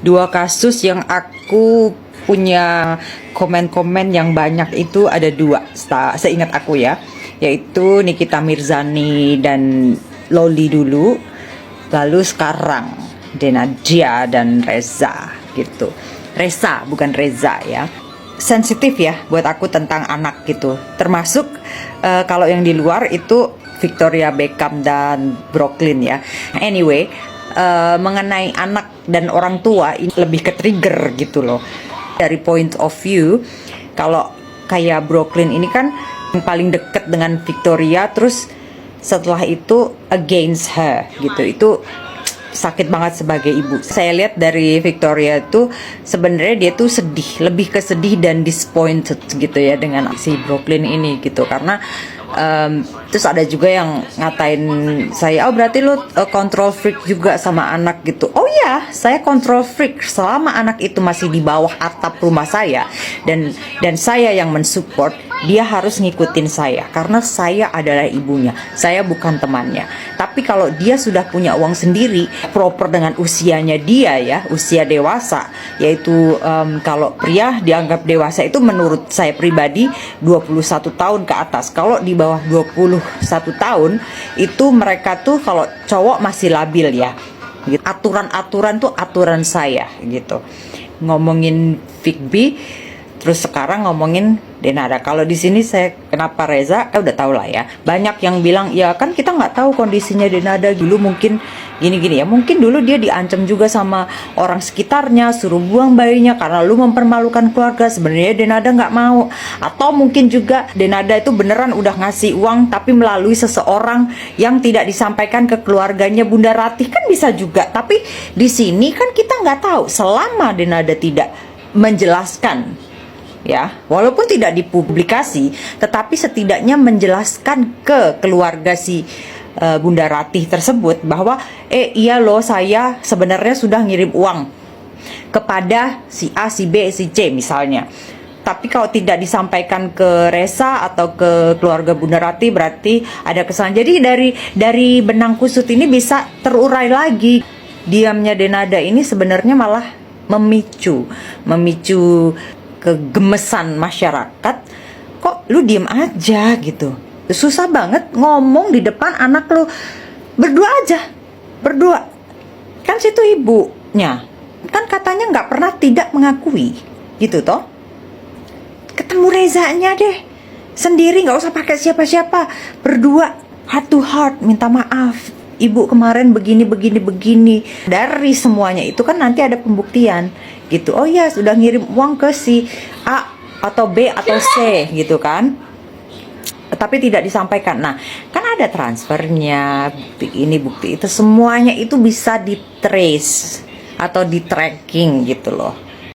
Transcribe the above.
Dua kasus yang aku punya komen-komen yang banyak itu ada dua, seingat aku ya, yaitu Nikita Mirzani dan Loli dulu, lalu sekarang Denadia dan Reza gitu. Reza bukan Reza ya. Sensitif ya buat aku tentang anak gitu. Termasuk kalau yang di luar itu Victoria Beckham dan Brooklyn ya. Anyway, mengenai anak dan orang tua ini lebih ke trigger gitu loh. Dari point of view, kalau kayak Brooklyn ini kan yang paling deket dengan Victoria, terus setelah itu against her gitu, itu sakit banget sebagai ibu. Saya lihat dari Victoria itu sebenarnya dia tuh sedih, lebih ke sedih dan disappointed gitu ya dengan si Brooklyn ini gitu, karena terus ada juga yang ngatain saya, oh berarti lu control freak juga sama anak gitu. Oh ya, saya control freak selama anak itu masih di bawah atap rumah saya, dan saya yang mensupport dia harus ngikutin saya karena saya adalah ibunya, saya bukan temannya. Tapi kalau dia sudah punya uang sendiri, proper dengan usianya dia ya, usia dewasa, yaitu kalau pria dianggap dewasa itu menurut saya pribadi 21 tahun ke atas. Kalau di bawah 21 tahun itu mereka tuh, kalau cowok masih labil ya. Aturan-aturan tuh aturan saya gitu. Ngomongin Vic B, terus sekarang ngomongin Denada. Kalau di sini saya kenapa Reza, udah tahu lah ya. Banyak yang bilang ya kan kita nggak tahu kondisinya Denada dulu, mungkin gini-gini ya. Mungkin dulu dia diancam juga sama orang sekitarnya, suruh buang bayinya karena lu mempermalukan keluarga. Sebenarnya Denada nggak mau. Atau mungkin juga Denada itu beneran udah ngasih uang tapi melalui seseorang yang tidak disampaikan ke keluarganya Bunda Ratih, kan bisa juga. Tapi di sini kan kita nggak tahu. Selama Denada tidak menjelaskan ya, walaupun tidak dipublikasi, tetapi setidaknya menjelaskan ke keluarga si Bunda Ratih tersebut bahwa iya loh, saya sebenarnya sudah ngirim uang kepada si A, si B, si C misalnya. Tapi kalau tidak disampaikan ke Reza atau ke keluarga Bunda Ratih, berarti ada kesalahan. Jadi dari benang kusut ini bisa terurai lagi. Diamnya Denada ini sebenarnya malah memicu kegemesan masyarakat. Kok lu diem aja gitu, susah banget ngomong di depan anak lu, berdua kan, situ ibunya kan katanya nggak pernah tidak mengakui gitu toh. Ketemu Rezanya deh sendiri, nggak usah pakai siapa-siapa, berdua heart to heart minta maaf, ibu kemarin begini. Dari semuanya itu kan nanti ada pembuktian gitu. Oh ya, sudah ngirim uang ke si A atau B atau C gitu kan, tapi tidak disampaikan. Nah, kan ada transfernya, bukti ini bukti itu, semuanya itu bisa di trace atau di tracking gitu loh.